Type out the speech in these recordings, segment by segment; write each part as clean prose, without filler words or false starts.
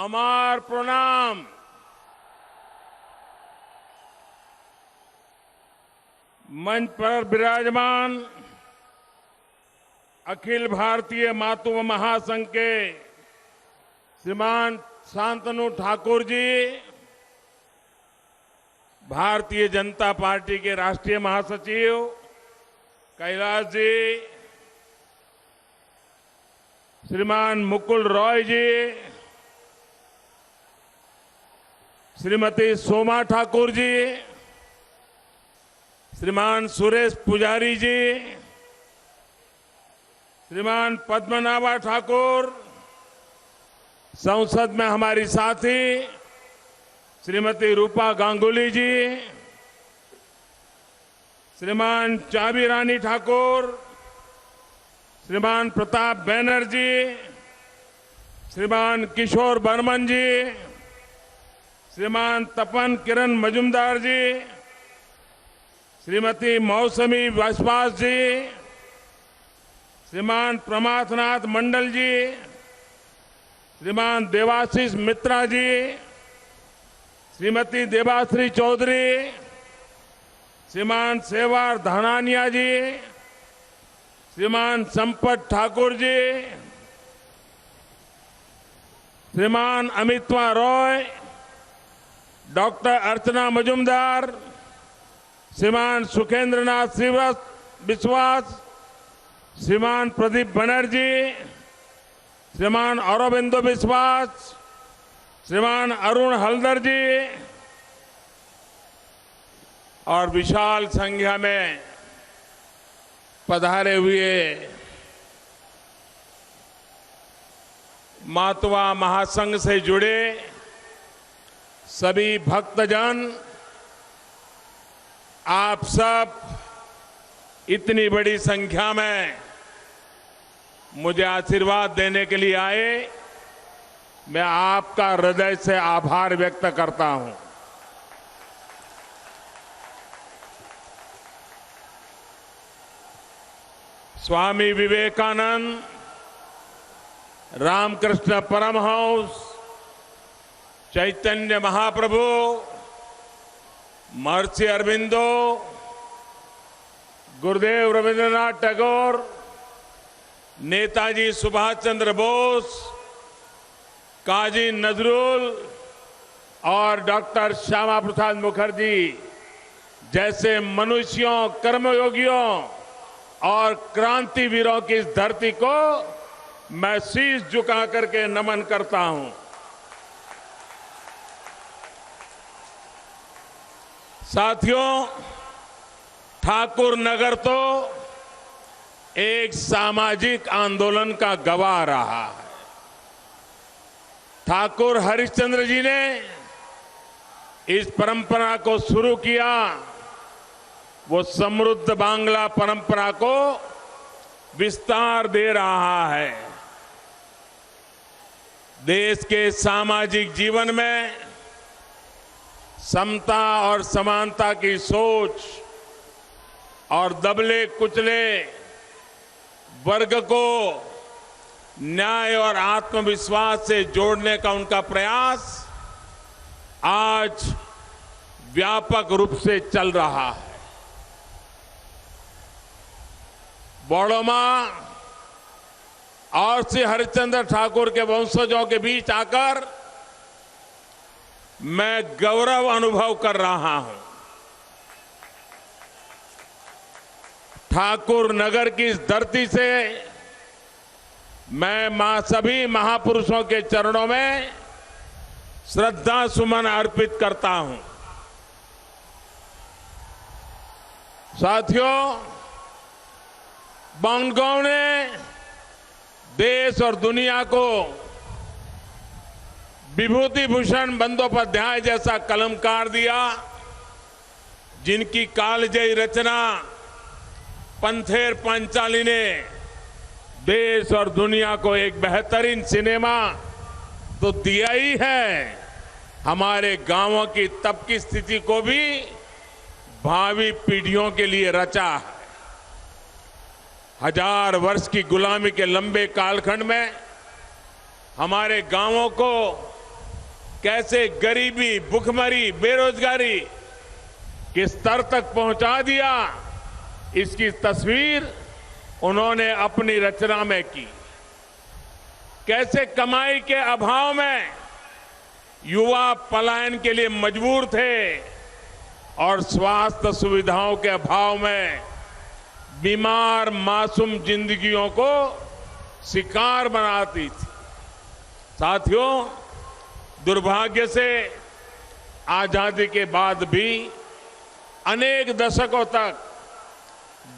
हमार प्रणाम। मंच पर विराजमान अखिल भारतीय मातृ महासंघ के श्रीमान शांतनु ठाकुर जी, भारतीय जनता पार्टी के राष्ट्रीय महासचिव कैलाश जी, श्रीमान मुकुल रॉय जी, श्रीमती सोमा ठाकुर जी, श्रीमान सुरेश पुजारी जी, श्रीमान पद्मनाभा ठाकुर, संसद में हमारी साथी श्रीमती रूपा गांगुली जी, श्रीमान चाबी रानी ठाकुर, श्रीमान प्रताप बैनर्जी, श्रीमान किशोर बर्मन जी, श्रीमान तपन किरण मजुमदार जी, श्रीमती मौसमी विश्वास जी, श्रीमान प्रमाथनाथ मंडल जी, श्रीमान देवाशीष मित्रा जी, श्रीमती देवाश्री चौधरी, श्रीमान सेवार धानानिया जी, श्रीमान संपत ठाकुर जी, श्रीमान अमितवा रॉय, डॉक्टर अर्चना मजुमदार, श्रीमान सुखेंद्रनाथ विश्वास, श्रीमान प्रदीप बनर्जी, श्रीमान अरविंदो विश्वास, श्रीमान अरुण हल्दर जी और विशाल संख्या में पधारे हुए मातवा महासंघ से जुड़े सभी भक्तजन, आप सब इतनी बड़ी संख्या में मुझे आशीर्वाद देने के लिए आए, मैं आपका हृदय से आभार व्यक्त करता हूं। स्वामी विवेकानंद, रामकृष्ण परमहंस, चैतन्य महाप्रभु, महर्षि अरविंदो, गुरुदेव रविंद्रनाथ टैगोर, नेताजी सुभाष चंद्र बोस, काजी नजरुल और डॉक्टर श्यामा प्रसाद मुखर्जी जैसे मनुष्यों, कर्मयोगियों और क्रांतिवीरों की इस धरती को मैं शीश झुका करके नमन करता हूं। साथियों, ठाकुर नगर तो एक सामाजिक आंदोलन का गवाह रहा है। ठाकुर हरिश्चंद्र जी ने इस परंपरा को शुरू किया, वो समृद्ध बांग्ला परंपरा को विस्तार दे रहा है। देश के सामाजिक जीवन में समता और समानता की सोच और दबले कुचले वर्ग को न्याय और आत्मविश्वास से जोड़ने का उनका प्रयास आज व्यापक रूप से चल रहा है। बड़ोमा और श्री हरिश्चंद्र ठाकुर के वंशजों के बीच आकर मैं गौरव अनुभव कर रहा हूं। ठाकुर नगर की इस धरती से मैं सभी महापुरुषों के चरणों में श्रद्धा सुमन अर्पित करता हूं। साथियों, बांगगांव ने देश और दुनिया को विभूति भूषण बंदोपाध्याय जैसा कलमकार दिया, जिनकी कालजयी रचना पंथेर पांचाली ने देश और दुनिया को एक बेहतरीन सिनेमा तो दिया ही है, हमारे गांवों की तब की स्थिति को भी भावी पीढ़ियों के लिए रचा है। 1000 वर्ष की गुलामी के लंबे कालखंड में हमारे गांवों को कैसे गरीबी, भुखमरी, बेरोजगारी किस स्तर तक पहुंचा दिया, इसकी तस्वीर उन्होंने अपनी रचना में की। कैसे कमाई के अभाव में युवा पलायन के लिए मजबूर थे और स्वास्थ्य सुविधाओं के अभाव में बीमार मासूम जिंदगियों को शिकार बनाती थी। साथियों, दुर्भाग्य से आजादी के बाद भी अनेक दशकों तक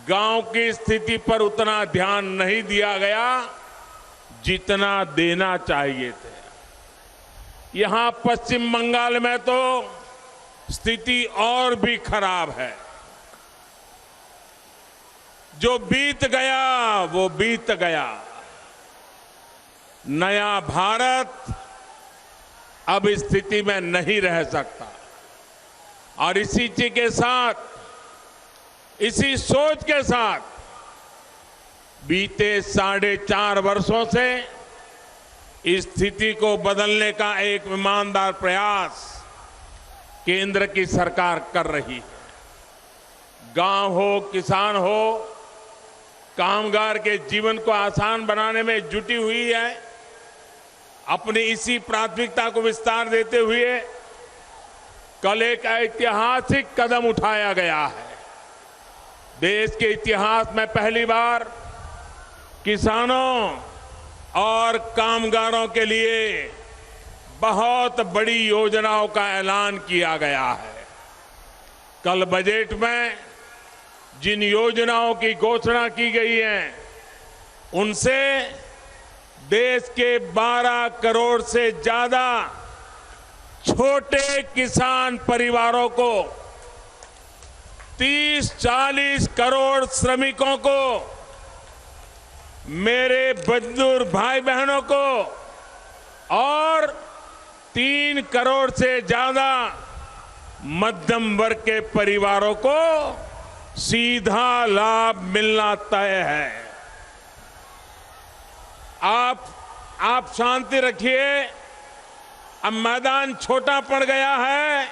गांव की स्थिति पर उतना ध्यान नहीं दिया गया जितना देना चाहिए थे। यहां पश्चिम बंगाल में तो स्थिति और भी खराब है। जो बीत गया वो बीत गया। नया भारत अब इस स्थिति में नहीं रह सकता और इसी चीज के साथ, इसी सोच के साथ बीते 4.5 वर्षों से इस स्थिति को बदलने का एक ईमानदार प्रयास केंद्र की सरकार कर रही है। गांव हो, किसान हो, कामगार के जीवन को आसान बनाने में जुटी हुई है। अपनी इसी प्राथमिकता को विस्तार देते हुए कल एक ऐतिहासिक कदम उठाया गया है। देश के इतिहास में पहली बार किसानों और कामगारों के लिए बहुत बड़ी योजनाओं का ऐलान किया गया है। कल बजट में जिन योजनाओं की घोषणा की गई है, उनसे देश के 12 करोड़ से ज्यादा छोटे किसान परिवारों को, 30-40 करोड़ श्रमिकों को, मेरे मजदूर भाई बहनों को और 3 करोड़ से ज्यादा मध्यम वर्ग के परिवारों को सीधा लाभ मिलना तय है। आप शांति रखिए। अब मैदान छोटा पड़ गया है।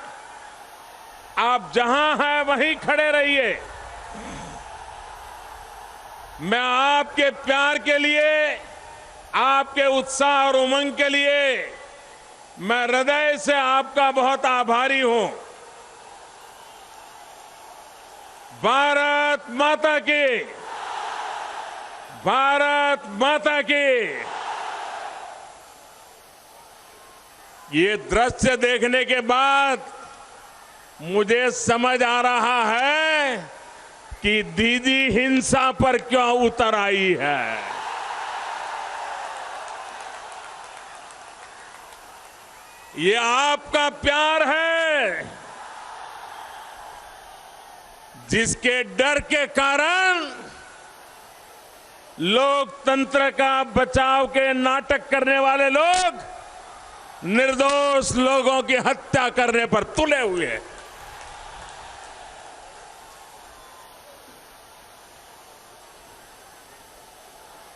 आप जहां हैं वहीं खड़े रहिए। मैं आपके प्यार के लिए, आपके उत्साह और उमंग के लिए मैं हृदय से आपका बहुत आभारी हूं। भारत माता की, भारत माता की। ये दृश्य देखने के बाद मुझे समझ आ रहा है कि दीदी हिंसा पर क्यों उतर आई है। ये आपका प्यार है, जिसके डर के कारण लोकतंत्र का बचाव के नाटक करने वाले लोग निर्दोष लोगों की हत्या करने पर तुले हुए हैं।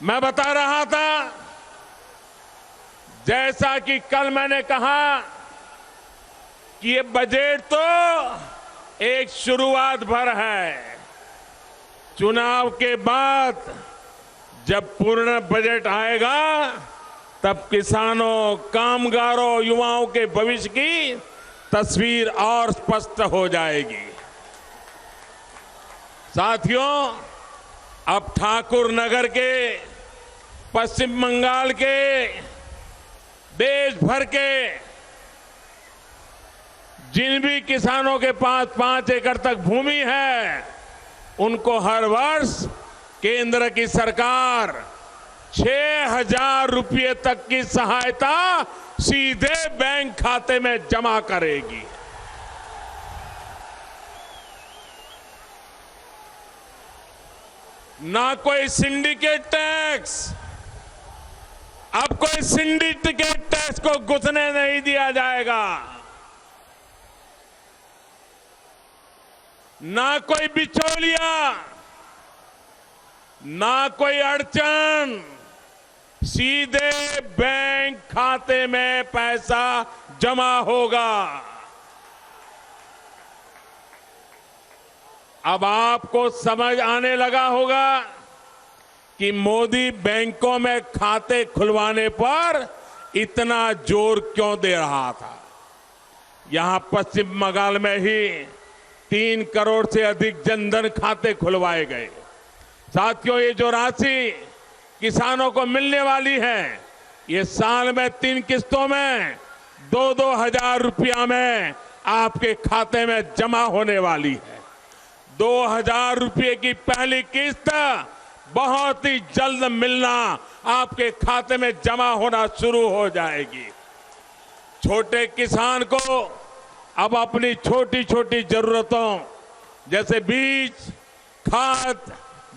मैं बता रहा था, जैसा कि कल मैंने कहा कि ये बजट तो एक शुरुआत भर है। चुनाव के बाद जब पूर्ण बजट आएगा, तब किसानों, कामगारों, युवाओं के भविष्य की तस्वीर और स्पष्ट हो जाएगी। साथियों, अब ठाकुर नगर के, पश्चिम बंगाल के, देश भर के जिन भी किसानों के पास 5 एकड़ तक भूमि है, उनको हर वर्ष केंद्र की सरकार 6,000 रुपये तक की सहायता सीधे बैंक खाते में जमा करेगी। ना कोई सिंडिकेट टैक्स, अब कोई सिंडिकेट टैक्स को घुसने नहीं दिया जाएगा। ना कोई बिचौलिया, ना कोई अड़चन, सीधे बैंक खाते में पैसा जमा होगा। अब आपको समझ आने लगा होगा कि मोदी बैंकों में खाते खुलवाने पर इतना जोर क्यों दे रहा था। यहां पश्चिम बंगाल में ही 3 करोड़ से अधिक जनधन खाते खुलवाए गए। साथियों, ये जो राशि किसानों को मिलने वाली है, ये साल में 3 किस्तों में 2-2 हजार रुपया में आपके खाते में जमा होने वाली है। 2,000 रुपये की पहली किस्त बहुत ही जल्द मिलना आपके खाते में जमा होना शुरू हो जाएगी। छोटे किसान को अब अपनी छोटी छोटी जरूरतों जैसे बीज, खाद,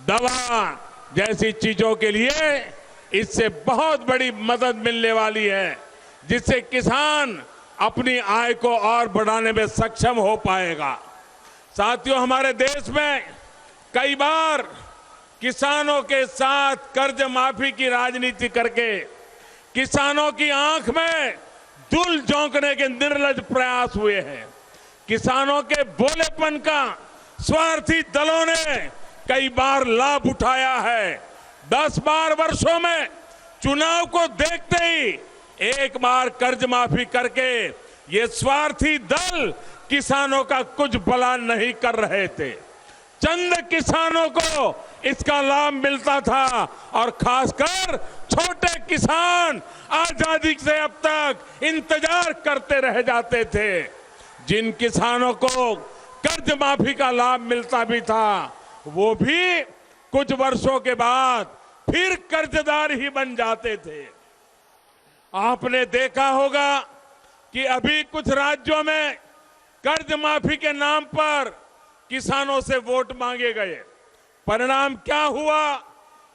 दवा जैसी चीजों के लिए इससे बहुत बड़ी मदद मिलने वाली है, जिससे किसान अपनी आय को और बढ़ाने में सक्षम हो पाएगा। साथियों, हमारे देश में कई बार किसानों के साथ कर्ज माफी की राजनीति करके किसानों की आंख में धूल झोंकने के निर्लज प्रयास हुए हैं। किसानों के भोलेपन का स्वार्थी दलों ने कई बार लाभ उठाया है। 10-12 वर्षों में चुनाव को देखते ही एक बार कर्ज माफी करके ये स्वार्थी दल किसानों का कुछ भला नहीं कर रहे थे। चंद किसानों को इसका लाभ मिलता था और खासकर छोटे किसान आजादी से अब तक इंतजार करते रह जाते थे। जिन किसानों को कर्ज माफी का लाभ मिलता भी था, वो भी कुछ वर्षों के बाद फिर कर्जदार ही बन जाते थे। आपने देखा होगा कि अभी कुछ राज्यों में कर्ज माफी के नाम पर किसानों से वोट मांगे गए। परिणाम क्या हुआ?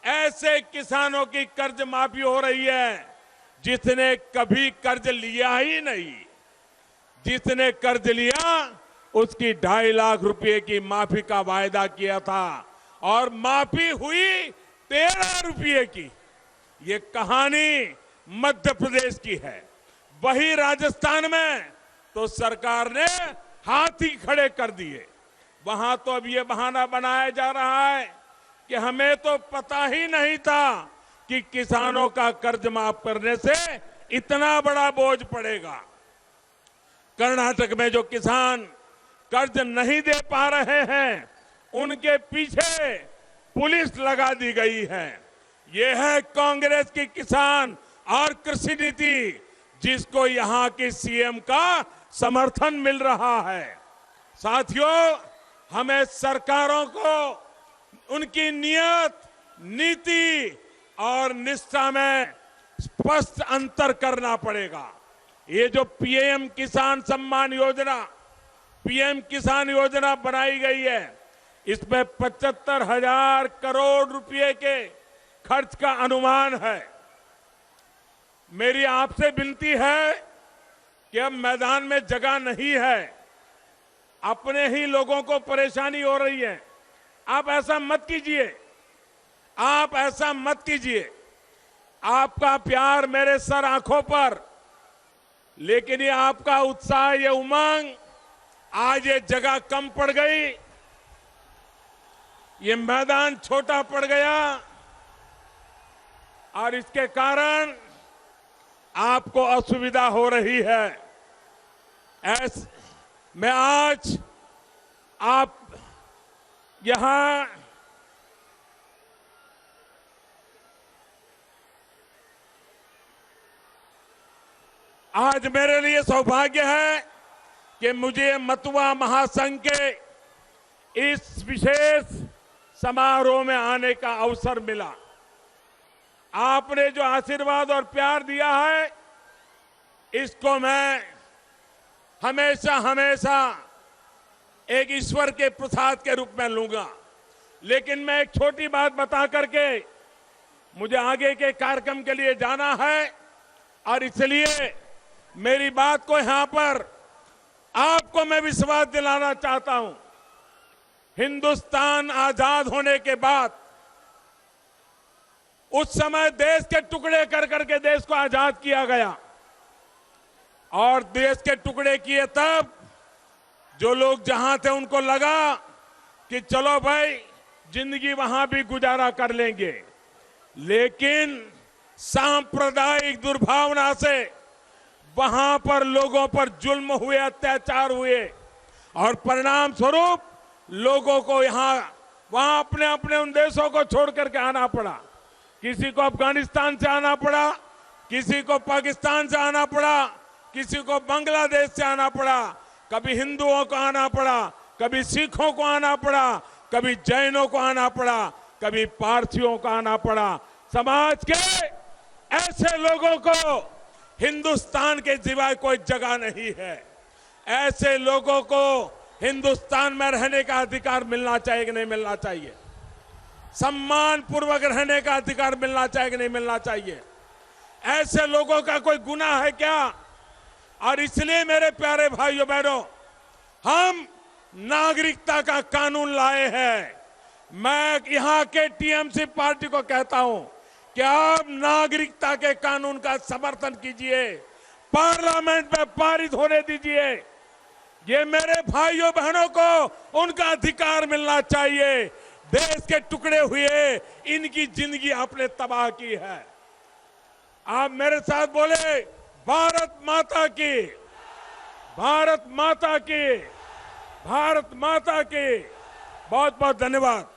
ऐसे किसानों की कर्ज माफी हो रही है जिसने कभी कर्ज लिया ही नहीं। जिसने कर्ज लिया उसकी 2.5 लाख रुपए की माफी का वायदा किया था और माफी हुई 13 रुपये की। ये कहानी मध्य प्रदेश की है। वही राजस्थान में तो सरकार ने हाथी खड़े कर दिए। वहां तो अब ये बहाना बनाया जा रहा है कि हमें तो पता ही नहीं था कि किसानों का कर्ज माफ करने से इतना बड़ा बोझ पड़ेगा। कर्नाटक में जो किसान कर्ज नहीं दे पा रहे हैं, उनके पीछे पुलिस लगा दी गई है। ये है कांग्रेस की किसान और कृषि नीति, जिसको यहां के सीएम का समर्थन मिल रहा है। साथियों, हमें सरकारों को उनकी नियत, नीति और निष्ठा में स्पष्ट अंतर करना पड़ेगा। ये जो पीएम किसान सम्मान योजना, पीएम किसान योजना बनाई गई है, इसमें 75,000 करोड़ रुपए के खर्च का अनुमान है। मेरी आपसे विनती है कि अब मैदान में जगह नहीं है, अपने ही लोगों को परेशानी हो रही है। आप ऐसा मत कीजिए, आप ऐसा मत कीजिए। आपका प्यार मेरे सर आंखों पर, लेकिन ये आपका उत्साह, ये उमंग, आज ये जगह कम पड़ गई, ये मैदान छोटा पड़ गया और इसके कारण आपको असुविधा हो रही है। मैं आज आप यहां आज मेरे लिए सौभाग्य है कि मुझे मतुआ महासंघ के इस विशेष समारोह में आने का अवसर मिला। आपने जो आशीर्वाद और प्यार दिया है, इसको मैं हमेशा हमेशा एक ईश्वर के प्रसाद के रूप में लूंगा। लेकिन मैं एक छोटी बात बता करके मुझे आगे के कार्यक्रम के लिए जाना है और इसलिए मेरी बात को यहां पर आपको मैं विश्वास दिलाना चाहता हूं। हिंदुस्तान आजाद होने के बाद उस समय देश के टुकड़े कर करके देश को आजाद किया गया और देश के टुकड़े किए तब जो लोग जहां थे उनको लगा कि चलो भाई जिंदगी वहां भी गुजारा कर लेंगे, लेकिन सांप्रदायिक दुर्भावना से वहां पर लोगों पर जुल्म हुए, अत्याचार हुए और परिणाम स्वरूप लोगों को वहां अपने अपने उन देशों को छोड़ करके आना पड़ा। किसी को अफगानिस्तान से आना पड़ा, किसी को पाकिस्तान से आना पड़ा, किसी को बांग्लादेश से आना पड़ा, कभी हिंदुओं को आना पड़ा, कभी सिखों को आना पड़ा, कभी जैनों को आना पड़ा, कभी पारसियों को आना पड़ा। समाज के ऐसे लोगों को हिंदुस्तान के सिवाय कोई जगह नहीं है। ऐसे लोगों को हिंदुस्तान में रहने का अधिकार मिलना चाहिए कि नहीं मिलना चाहिए? सम्मान पूर्वक रहने का अधिकार मिलना चाहिए कि नहीं मिलना चाहिए? ऐसे लोगों का कोई गुनाह है क्या? और इसलिए मेरे प्यारे भाइयों बहनों, हम नागरिकता का कानून लाए हैं। मैं यहां के टीएमसी पार्टी को कहता हूं कि आप नागरिकता के कानून का समर्थन कीजिए, पार्लियामेंट में पारित होने दीजिए। ये मेरे भाइयों बहनों को उनका अधिकार मिलना चाहिए। देश के टुकड़े हुए, इनकी जिंदगी आपने तबाह की है। आप मेरे साथ बोले, भारत माता की, भारत माता की, भारत माता की। बहुत बहुत धन्यवाद।